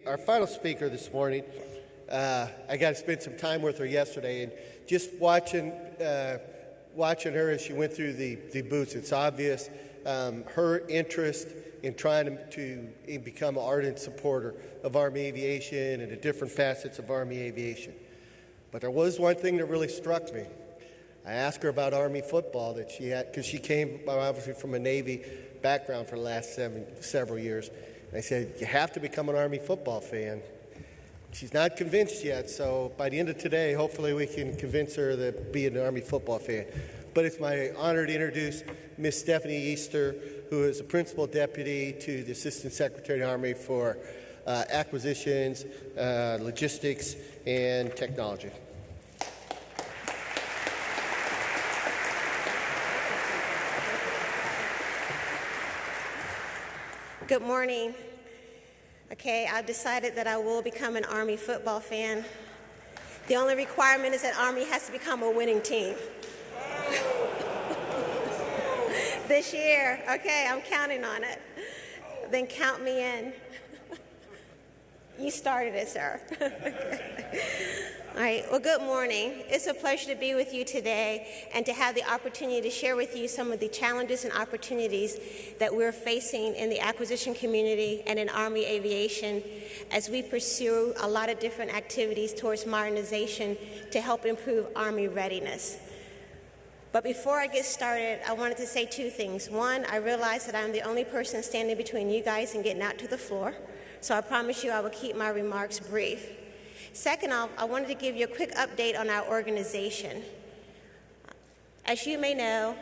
Our final speaker this morning, I got to spend some time with her yesterday, and just watching her as she went through the booths, it's obvious her interest in trying to become an ardent supporter of Army aviation and the different facets of Army aviation. But there was one thing that really struck me. I asked her about Army football that she had, because she came obviously from a Navy background for the last several years. I said, you have to become an Army football fan. She's not convinced yet, so by the end of today, hopefully we can convince her to be an Army football fan. But it's my honor to introduce Ms. Steffanie Easter, who is a Principal Deputy to the Assistant Secretary of the Army for Acquisitions, Logistics, and Technology. Good morning. Okay, I've decided that I will become an Army football fan. The only requirement is that Army has to become a winning team. This year, okay, I'm counting on it. Then count me in. You started it, sir. All right, well, good morning. It's a pleasure to be with you today and to have the opportunity to share with you some of the challenges and opportunities that we're facing in the acquisition community and in Army aviation as we pursue a lot of different activities towards modernization to help improve Army readiness. But before I get started, I wanted to say two things. One, I realize that I'm the only person standing between you guys and getting out to the floor, so I promise you I will keep my remarks brief. Second off, I wanted to give you a quick update on our organization. As you may know,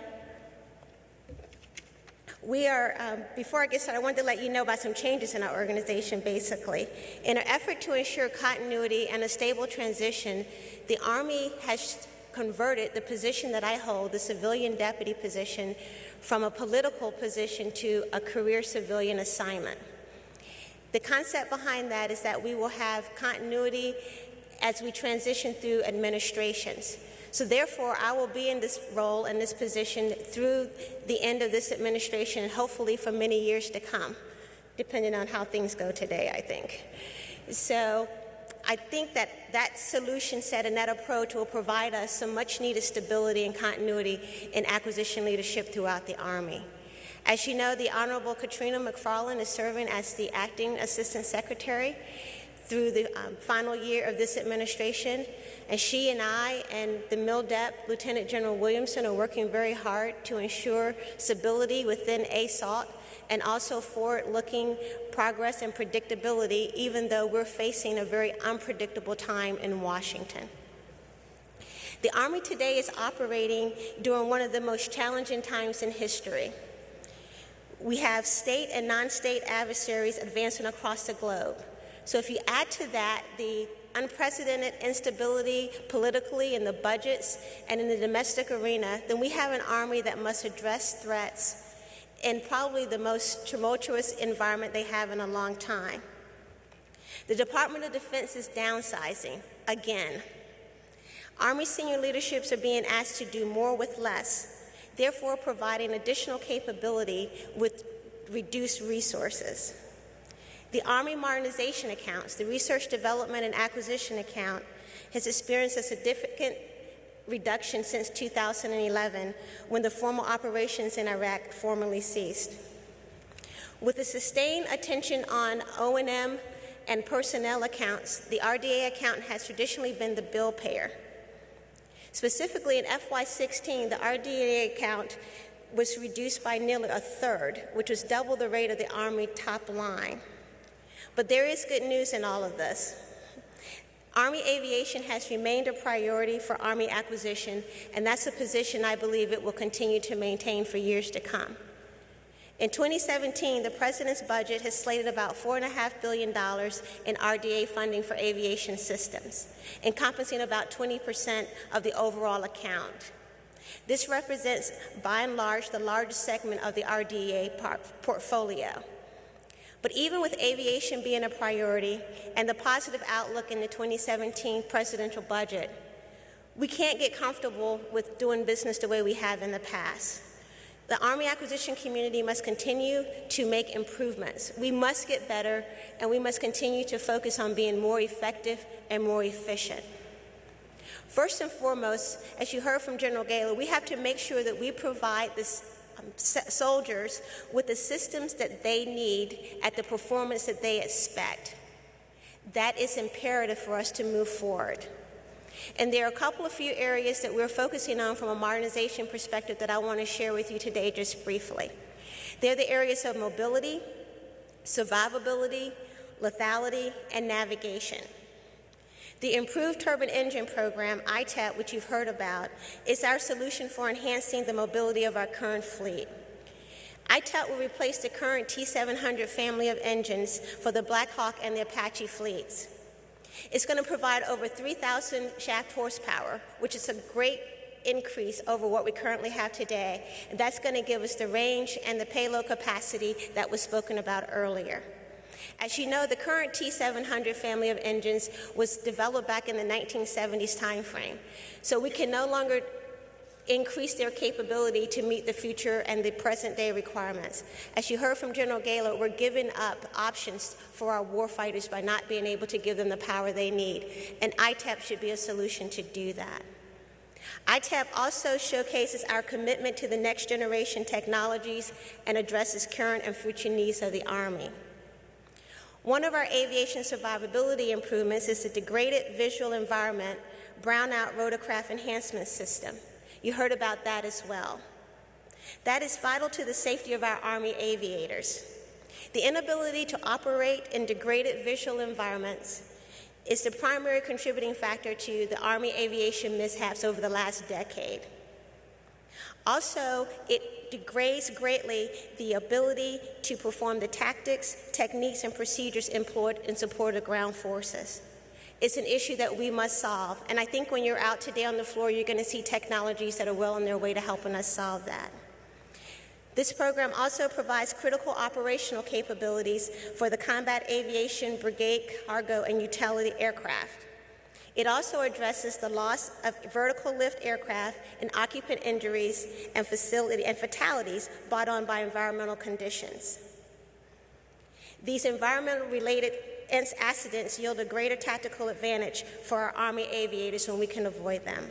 we are, before I get started, I wanted to let you know about some changes in our organization, basically. In an effort to ensure continuity and a stable transition, the Army has converted the position that I hold, the civilian deputy position, from a political position to a career civilian assignment. The concept behind that is that we will have continuity as we transition through administrations. So therefore, I will be in this role and this position through the end of this administration and hopefully for many years to come, depending on how things go today, I think. So I think that that solution set and that approach will provide us some much needed stability and continuity in acquisition leadership throughout the Army. As you know, the Honorable Katrina McFarland is serving as the Acting Assistant Secretary through the final year of this administration, and she and I and the MILDEP, Lieutenant General Williamson, are working very hard to ensure stability within ASALT and also forward-looking progress and predictability, even though we're facing a very unpredictable time in Washington. The Army today is operating during one of the most challenging times in history. We have state and non-state adversaries advancing across the globe. So if you add to that the unprecedented instability politically in the budgets and in the domestic arena, then we have an Army that must address threats in probably the most tumultuous environment they have in a long time. The Department of Defense is downsizing again. Army senior leaderships are being asked to do more with less, therefore providing additional capability with reduced resources. The Army Modernization Accounts, the Research, Development, and Acquisition Account, has experienced a significant reduction since 2011, when the formal operations in Iraq formally ceased. With the sustained attention on O&M and personnel accounts, the RDA account has traditionally been the bill payer. Specifically, in FY16, the RDA account was reduced by nearly a third, which was double the rate of the Army top line. But there is good news in all of this. Army aviation has remained a priority for Army acquisition, and that's a position I believe it will continue to maintain for years to come. In 2017, the President's budget has slated about $4.5 billion in RDA funding for aviation systems, encompassing about 20% of the overall account. This represents, by and large, the largest segment of the RDA portfolio. But even with aviation being a priority and the positive outlook in the 2017 presidential budget, we can't get comfortable with doing business the way we have in the past. The Army acquisition community must continue to make improvements. We must get better, and we must continue to focus on being more effective and more efficient. First and foremost, as you heard from General Gaylor, we have to make sure that we provide the soldiers with the systems that they need at the performance that they expect. That is imperative for us to move forward. And there are a few areas that we're focusing on from a modernization perspective that I want to share with you today just briefly. They're the areas of mobility, survivability, lethality, and navigation. The Improved Turbine Engine Program, ITEP, which you've heard about, is our solution for enhancing the mobility of our current fleet. ITEP will replace the current T700 family of engines for the Black Hawk and the Apache fleets. It's going to provide over 3,000 shaft horsepower, which is a great increase over what we currently have today. And that's going to give us the range and the payload capacity that was spoken about earlier. As you know, the current T700 family of engines was developed back in the 1970s timeframe. So we can no longer increase their capability to meet the future and the present day requirements. As you heard from General Gaylor, we're giving up options for our warfighters by not being able to give them the power they need, and ITEP should be a solution to do that. ITEP also showcases our commitment to the next generation technologies and addresses current and future needs of the Army. One of our aviation survivability improvements is the Degraded Visual Environment Brownout Rotorcraft Enhancement System. You heard about that as well. That is vital to the safety of our Army aviators. The inability to operate in degraded visual environments is the primary contributing factor to the Army aviation mishaps over the last decade. Also, it degrades greatly the ability to perform the tactics, techniques, and procedures employed in support of ground forces. It's an issue that we must solve, and I think when you're out today on the floor, you're going to see technologies that are well on their way to helping us solve that. This program also provides critical operational capabilities for the combat aviation, brigade, cargo, and utility aircraft. It also addresses the loss of vertical lift aircraft and occupant injuries and fatalities brought on by environmental conditions. These environmental-related accidents yield a greater tactical advantage for our Army aviators when we can avoid them.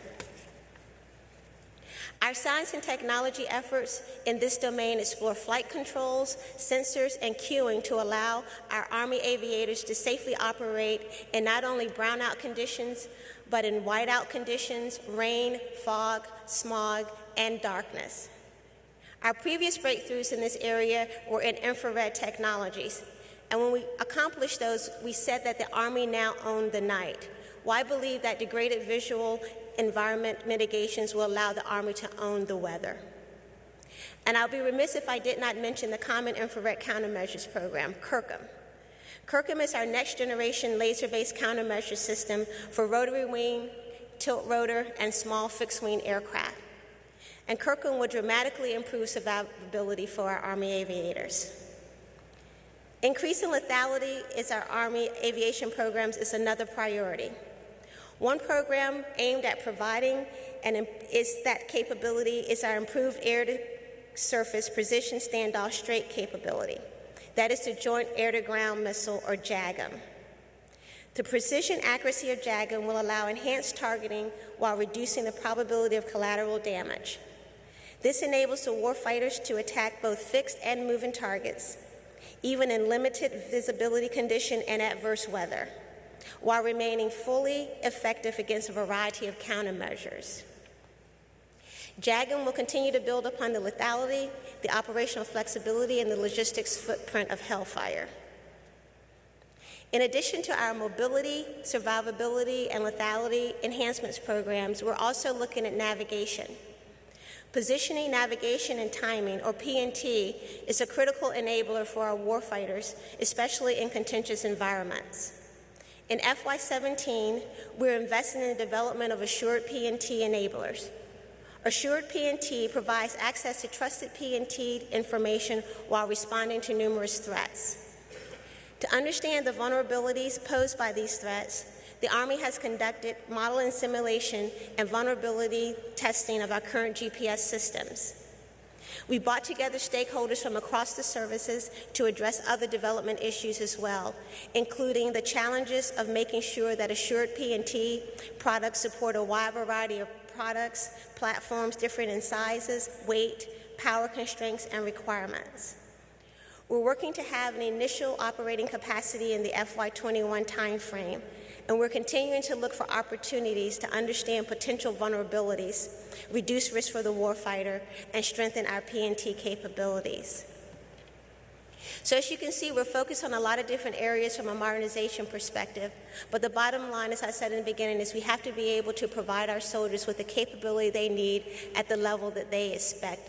Our science and technology efforts in this domain explore flight controls, sensors, and cueing to allow our Army aviators to safely operate in not only brownout conditions, but in whiteout conditions, rain, fog, smog, and darkness. Our previous breakthroughs in this area were in infrared technologies. And when we accomplished those, we said that the Army now owned the night. Well, I believe that degraded visual environment mitigations will allow the Army to own the weather. And I'll be remiss if I did not mention the Common Infrared Countermeasures Program, CIRCM. CIRCM is our next generation laser-based countermeasure system for rotary wing, tilt rotor, and small fixed wing aircraft. And CIRCM will dramatically improve survivability for our Army aviators. Increasing lethality is our Army aviation programs is another priority. One program aimed at providing that capability is our improved air-to-surface precision standoff straight capability. That is the Joint Air-to-Ground Missile, or JAGM. The precision accuracy of JAGM will allow enhanced targeting while reducing the probability of collateral damage. This enables the warfighters to attack both fixed and moving targets, even in limited visibility condition and adverse weather, while remaining fully effective against a variety of countermeasures. JAGM will continue to build upon the lethality, the operational flexibility, and the logistics footprint of Hellfire. In addition to our mobility, survivability, and lethality enhancements programs, we're also looking at navigation. Positioning, navigation, and timing, or P&T, is a critical enabler for our warfighters, especially in contentious environments. In FY17, we're investing in the development of assured P&T enablers. Assured P&T provides access to trusted P&T information while responding to numerous threats. To understand the vulnerabilities posed by these threats, the Army has conducted model and simulation and vulnerability testing of our current GPS systems. We brought together stakeholders from across the services to address other development issues as well, including the challenges of making sure that assured P&T products support a wide variety of products, platforms different in sizes, weight, power constraints, and requirements. We're working to have an initial operating capacity in the FY21 timeframe, and we're continuing to look for opportunities to understand potential vulnerabilities, reduce risk for the warfighter, and strengthen our P&T capabilities. So as you can see, we're focused on a lot of different areas from a modernization perspective, but the bottom line, as I said in the beginning, is we have to be able to provide our soldiers with the capability they need at the level that they expect.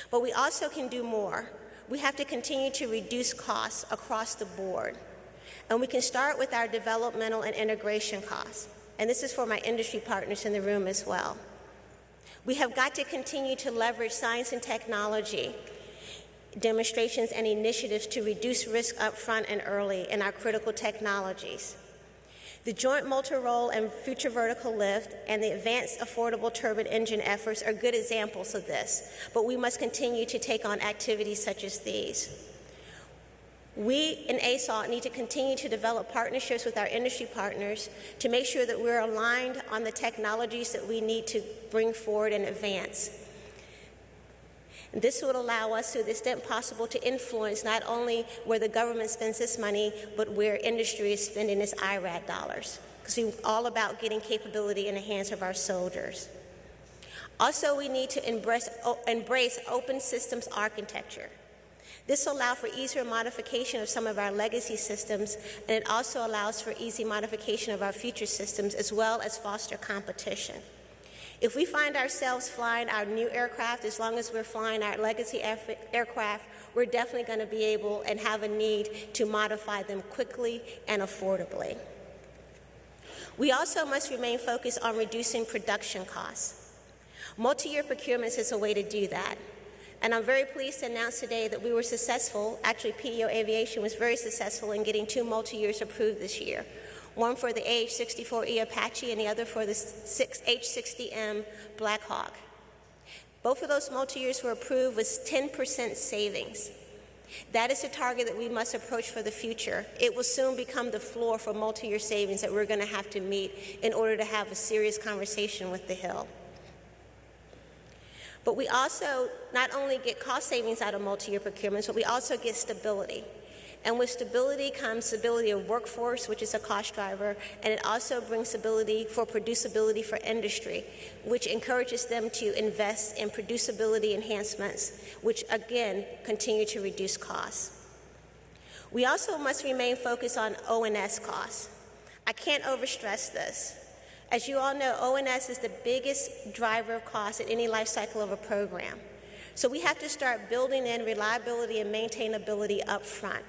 But we also can do more. We have to continue to reduce costs across the board. And we can start with our developmental and integration costs. And this is for my industry partners in the room as well. We have got to continue to leverage science and technology demonstrations and initiatives to reduce risk up front and early in our critical technologies. The Joint Multi-Role and Future Vertical Lift and the Advanced Affordable Turbine Engine efforts are good examples of this, but we must continue to take on activities such as these. We in ASALT need to continue to develop partnerships with our industry partners to make sure that we're aligned on the technologies that we need to bring forward and advance. And this would allow us, to the extent possible, to influence not only where the government spends this money, but where industry is spending its IRAD dollars, because we're all about getting capability in the hands of our soldiers. Also, we need to embrace open systems architecture. This will allow for easier modification of some of our legacy systems, and it also allows for easy modification of our future systems, as well as foster competition. If we find ourselves flying our new aircraft, as long as we're flying our legacy aircraft, we're definitely going to be able and have a need to modify them quickly and affordably. We also must remain focused on reducing production costs. Multi-year procurements is a way to do that. And I'm very pleased to announce today that we were successful, actually PEO Aviation was very successful in getting 2 multi-years approved this year. One for the AH-64E Apache and the other for the H-60M Black Hawk. Both of those multi-years were approved with 10% savings. That is a target that we must approach for the future. It will soon become the floor for multi-year savings that we're going to have to meet in order to have a serious conversation with the Hill. But we also not only get cost savings out of multi-year procurements, but we also get stability. And with stability comes stability of workforce, which is a cost driver, and it also brings stability for producibility for industry, which encourages them to invest in producibility enhancements, which again continue to reduce costs. We also must remain focused on O&S costs. I can't overstress this. As you all know, O&S is the biggest driver of cost at any life cycle of a program. So we have to start building in reliability and maintainability up front.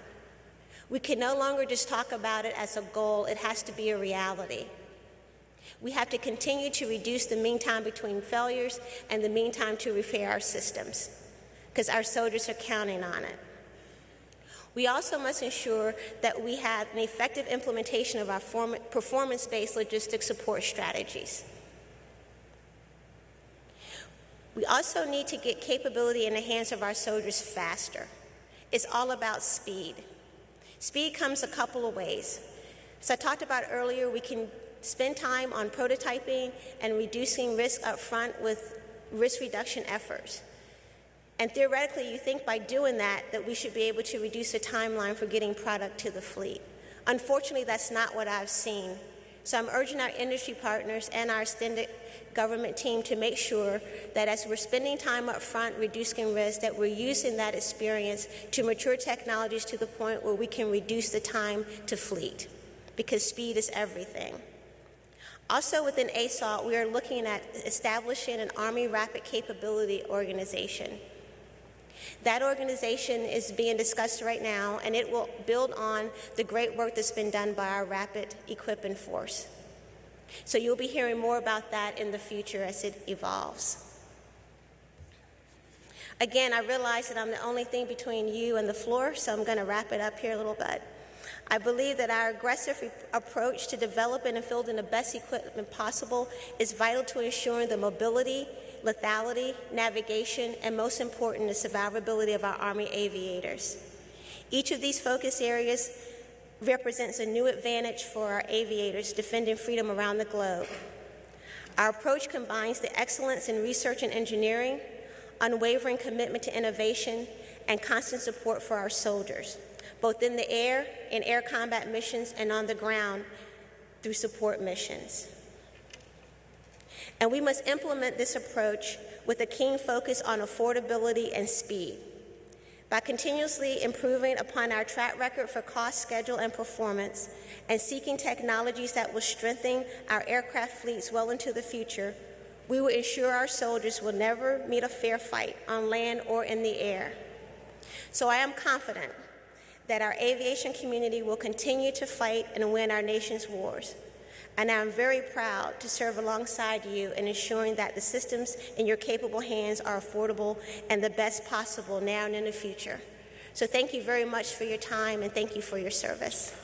We can no longer just talk about it as a goal, it has to be a reality. We have to continue to reduce the mean time between failures and the mean time to repair our systems, because our soldiers are counting on it. We also must ensure that we have an effective implementation of our performance-based logistics support strategies. We also need to get capability in the hands of our soldiers faster. It's all about speed. Speed comes a couple of ways. As I talked about earlier, we can spend time on prototyping and reducing risk up front with risk reduction efforts. And theoretically, you think by doing that we should be able to reduce the timeline for getting product to the fleet. Unfortunately, that's not what I've seen. So I'm urging our industry partners and our extended government team to make sure that as we're spending time up front reducing risk, that we're using that experience to mature technologies to the point where we can reduce the time to fleet, because speed is everything. Also within ASALT, we are looking at establishing an Army Rapid Capability Organization. That organization is being discussed right now, and it will build on the great work that's been done by our Rapid Equipping Force. So you'll be hearing more about that in the future as it evolves. Again, I realize that I'm the only thing between you and the floor, so I'm going to wrap it up here a little bit. I believe that our aggressive approach to developing and fielding the best equipment possible is vital to ensuring the mobility, lethality, navigation, and most important, the survivability of our Army aviators. Each of these focus areas represents a new advantage for our aviators defending freedom around the globe. Our approach combines the excellence in research and engineering, unwavering commitment to innovation, and constant support for our soldiers, both in the air, in air combat missions, and on the ground through support missions. And we must implement this approach with a keen focus on affordability and speed. By continuously improving upon our track record for cost, schedule, and performance, and seeking technologies that will strengthen our aircraft fleets well into the future, we will ensure our soldiers will never meet a fair fight on land or in the air. So I am confident that our aviation community will continue to fight and win our nation's wars. And I'm very proud to serve alongside you in ensuring that the systems in your capable hands are affordable and the best possible now and in the future. So thank you very much for your time, and thank you for your service.